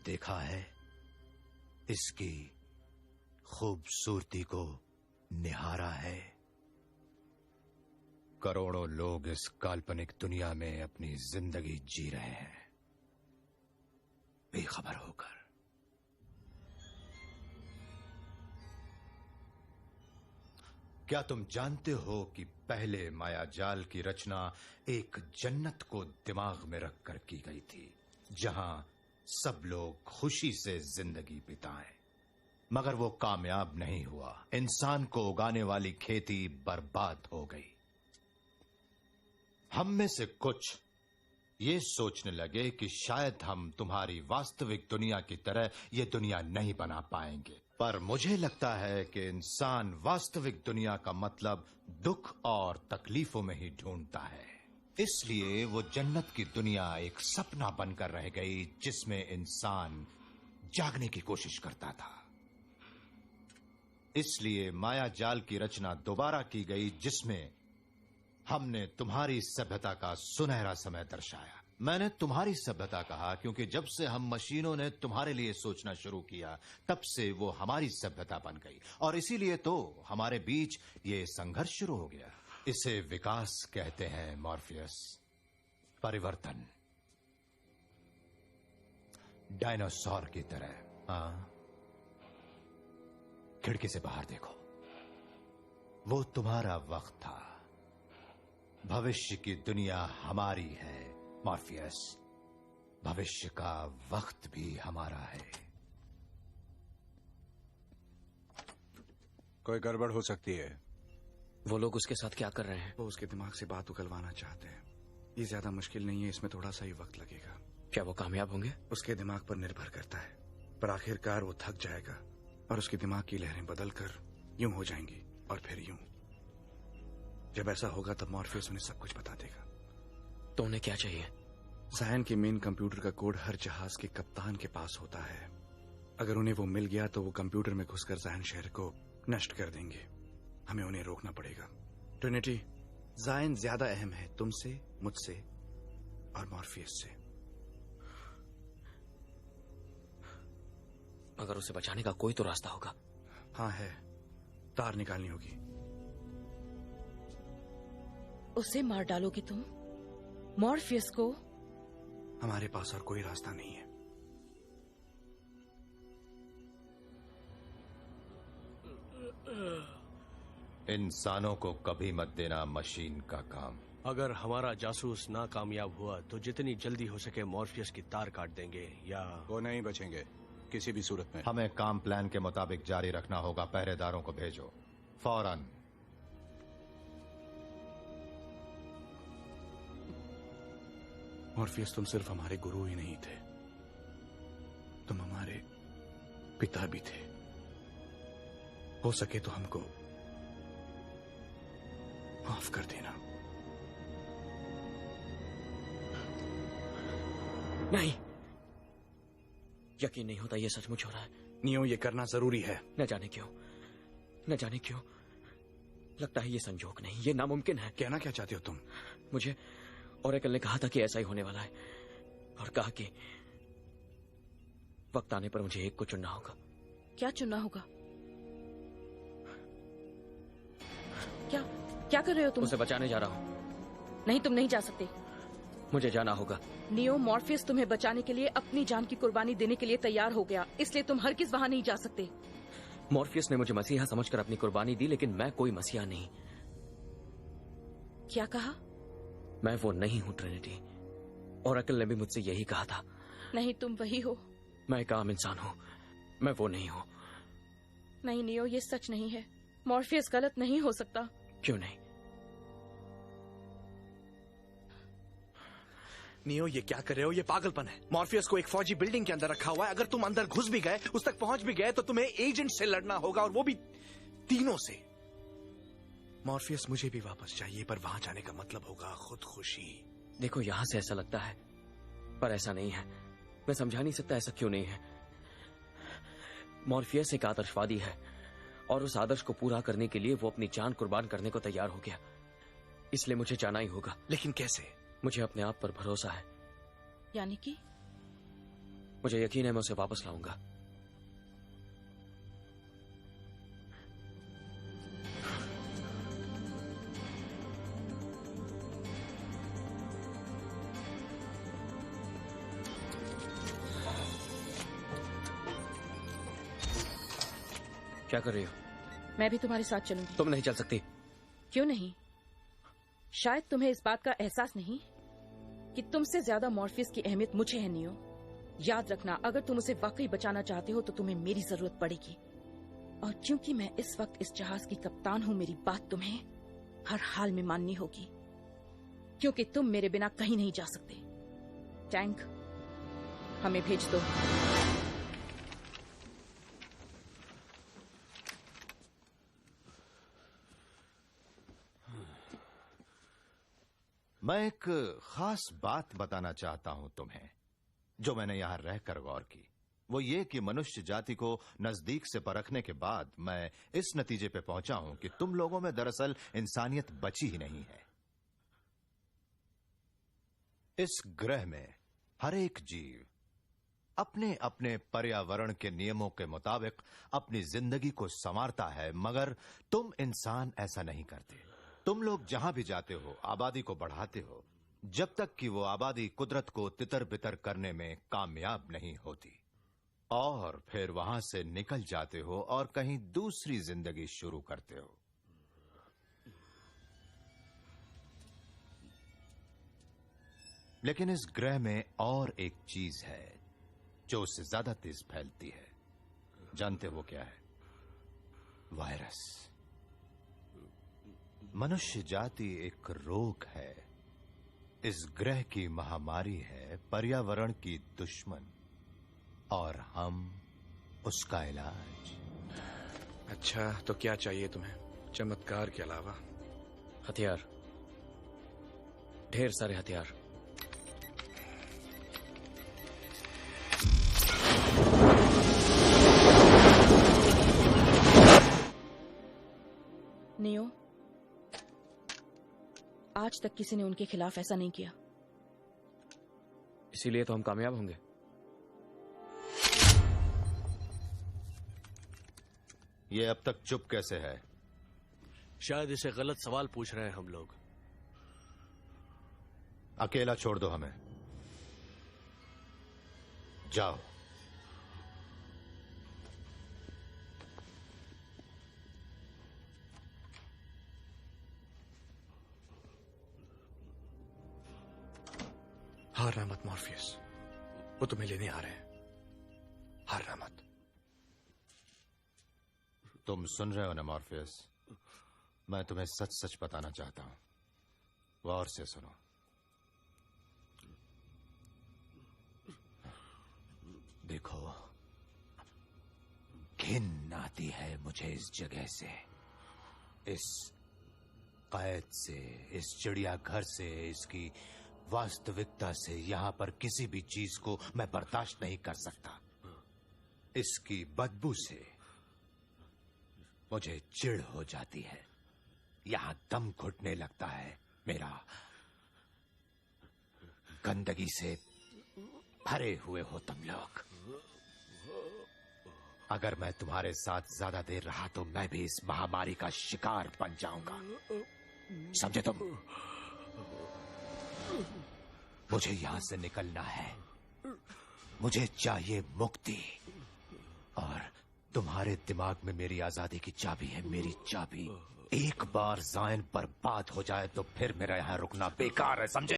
देखा है, इसकी खूबसूरती को निहारा है। करोड़ों लोग इस काल्पनिक दुनिया में अपनी जिंदगी जी रहे हैं, बेखबर होकर। क्या तुम जानते हो कि पहले मायाजाल की रचना एक जन्नत को दिमाग में रखकर की गई थी, जहां सब लोग खुशी से जिंदगी बिताएं, मगर वो कामयाब नहीं हुआ। इंसान को उगाने वाली खेती बर्बाद हो गई। हम में से कुछ ये सोचने लगे कि शायद हम तुम्हारी वास्तविक दुनिया की तरह ये दुनिया नहीं बना पाएंगे, पर मुझे लगता है कि इंसान वास्तविक दुनिया का मतलब दुख और तकलीफों में ही ढूंढता है। इसलिए वो जन्नत की दुनिया एक सपना बनकर रह गई, जिसमें इंसान जागने की कोशिश करता था। इसलिए मायाजाल की रचना दोबारा की गई, जिसमें हमने तुम्हारी सभ्यता का सुनहरा समय दर्शाया। मैंने तुम्हारी सभ्यता कहा क्योंकि जब से हम मशीनों ने तुम्हारे लिए सोचना शुरू किया, तब से वो हमारी सभ्यता बन गई, और इसीलिए तो हमारे बीच ये संघर्ष शुरू हो गया। इसे विकास कहते हैं मॉर्फियस, परिवर्तन, डायनासोर की तरह। हाँ, खिड़की से बाहर देखो, वो तुम्हारा वक्त था। भविष्य की दुनिया हमारी है मॉर्फियस, भविष्य का वक्त भी हमारा है। कोई गड़बड़ हो सकती है। वो लोग उसके साथ क्या कर रहे हैं? वो उसके दिमाग से बात उगलवाना चाहते हैं। ये ज्यादा मुश्किल नहीं है, इसमें थोड़ा सा ही वक्त लगेगा। क्या वो कामयाब होंगे? उसके दिमाग पर निर्भर करता है, पर आखिरकार वो थक जाएगा और उसके दिमाग की लहरें बदलकर यूं हो जाएंगी और फिर यूं। जब ऐसा होगा तब मॉर्फियस उन्हें सब कुछ बता देगा। तो उन्हें क्या चाहिए? जायन के मेन कंप्यूटर का कोड हर जहाज के कप्तान के पास होता है। अगर उन्हें वो मिल गया तो वो कंप्यूटर में घुसकर जायन शहर को नष्ट कर देंगे। हमें उन्हें रोकना पड़ेगा। ट्रिनिटी, जायन ज्यादा अहम है तुमसे, मुझसे और मॉर्फियस से। मगर उसे बचाने का कोई तो रास्ता होगा। हाँ है, तार निकालनी होगी। उसे मार डालोगे तुम? मॉर्फियस को? हमारे पास और कोई रास्ता नहीं है। इंसानों को कभी मत देना मशीन का काम। अगर हमारा जासूस नाकामयाब हुआ तो जितनी जल्दी हो सके मॉर्फियस की तार काट देंगे, या वो नहीं बचेंगे किसी भी सूरत में। हमें काम प्लान के मुताबिक जारी रखना होगा। पहरेदारों को भेजो फौरन। मॉर्फियस, तुम सिर्फ हमारे गुरु ही नहीं थे, तुम हमारे पिता भी थे। हो सके तो हमको माफ कर देना। नहीं, यकीन नहीं होता ये सचमुच हो रहा है। नियो, ये करना जरूरी है। न जाने क्यों, न जाने क्यों लगता है ये संजोग नहीं, ये नामुमकिन है। कहना क्या चाहते हो तुम? मुझे ओरेकल ने कहा था कि ऐसा ही होने वाला है, और कहा कि वक्त आने पर मुझे एक को चुनना होगा। क्या चुनना होगा? क्या कर रहे हो तुम? उसे बचाने जा रहा हूं। नहीं, तुम नहीं जा सकते। मुझे जाना होगा। नियो, मॉर्फियस तुम्हें बचाने के लिए अपनी जान की कुर्बानी देने के लिए तैयार हो गया, इसलिए तुम हरगिज वहां नहीं जा सकते। मॉर्फियस ने मुझे मसीहा समझकर अपनी कुर्बानी दी, लेकिन मैं कोई मसीहा नहीं। क्या कहा? मैं वो नहीं हूं ट्रिनिटी। ओरेकल ने भी मुझसे यही कहा था। नहीं, तुम वही हो। मैं एक आम इंसान हूं, मैं वो नहीं हूं। नहीं नियो, ये सच नहीं है। मॉर्फियस गलत नहीं हो सकता। क्यों नहीं? नियो, ये क्या कर रहे हो? ये पागलपन है। मॉर्फियस को एक फौजी बिल्डिंग के अंदर रखा हुआ है। अगर तुम अंदर घुस भी गए, उस तक पहुंच भी गए, तो तुम्हें एजेंट से लड़ना होगा, और वो भी तीनों से। मॉर्फियस मुझे भी वापस चाहिए, पर वहां जाने का मतलब होगा खुदकुशी। देखो, यहां से ऐसा लगता है, पर ऐसा नहीं है। मैं समझा नहीं सकता ऐसा क्यों नहीं है। मॉर्फियस एक आदर्शवादी है, और उस आदर्श को पूरा करने के लिए वो अपनी जान कुर्बान करने को तैयार हो गया। इसलिए मुझे जाना ही होगा। लेकिन कैसे? मुझे अपने आप पर भरोसा है। यानी कि? मुझे यकीन है मैं उसे वापस लाऊंगा। क्या कर रही हो? मैं भी तुम्हारे साथ चलूंगी। तुम नहीं चल सकती। क्यों नहीं? शायद तुम्हें इस बात का एहसास नहीं कि तुमसे ज्यादा मॉर्फियस की अहमियत मुझे है नियो। याद रखना, अगर तुम उसे वाकई बचाना चाहते हो तो तुम्हें मेरी जरूरत पड़ेगी। और क्योंकि मैं इस वक्त इस जहाज की कप्तान हूं, मेरी बात तुम्हें हर हाल में माननी होगी, क्योंकि तुम मेरे बिना कहीं नहीं जा सकते। टैंक, हमें भेज दो। मैं एक खास बात बताना चाहता हूं तुम्हें, जो मैंने यहां रहकर गौर की। वो ये कि मनुष्य जाति को नजदीक से परखने के बाद मैं इस नतीजे पे पहुंचा हूं कि तुम लोगों में दरअसल इंसानियत बची ही नहीं है। इस ग्रह में हर एक जीव अपने अपने पर्यावरण के नियमों के मुताबिक अपनी जिंदगी को संवारता है, मगर तुम इंसान ऐसा नहीं करते। तुम लोग जहां भी जाते हो आबादी को बढ़ाते हो, जब तक कि वो आबादी कुदरत को तितर बितर करने में कामयाब नहीं होती, और फिर वहां से निकल जाते हो और कहीं दूसरी जिंदगी शुरू करते हो। लेकिन इस ग्रह में और एक चीज है जो उससे ज्यादा तेज फैलती है। जानते हो क्या है? वायरस। मनुष्य जाति एक रोग है, इस ग्रह की महामारी है, पर्यावरण की दुश्मन, और हम उसका इलाज। अच्छा, तो क्या चाहिए तुम्हें चमत्कार के अलावा? हथियार, ढेर सारे हथियार। नियो, आज तक किसी ने उनके खिलाफ ऐसा नहीं किया। इसीलिए तो हम कामयाब होंगे। ये अब तक चुप कैसे है? शायद इसे गलत सवाल पूछ रहे हैं हम लोग। अकेला छोड़ दो हमें। जाओ। हारना मत मॉर्फियस, वो तुम्हें लेने आ रहे हैं। हारना मत। तुम सुन रहे हो ना मॉर्फियस? मैं तुम्हें सच सच बताना चाहता हूं, गौर से सुनो। देखो, घिन आती है मुझे इस जगह से, इस कैद से, इस चिड़ियाघर से, इसकी वास्तविकता से। यहां पर किसी भी चीज को मैं बर्दाश्त नहीं कर सकता। इसकी बदबू से मुझे चिढ़ हो जाती है। यहां दम घुटने लगता है मेरा। गंदगी से भरे हुए हो तुम लोग। अगर मैं तुम्हारे साथ ज्यादा देर रहा तो मैं भी इस महामारी का शिकार बन जाऊंगा, समझे तुम? मुझे यहां से निकलना है। मुझे चाहिए मुक्ति, और तुम्हारे दिमाग में मेरी आजादी की चाबी है, मेरी चाबी। एक बार ज़ायन बर्बाद हो जाए तो फिर मेरा यहां रुकना बेकार है, समझे?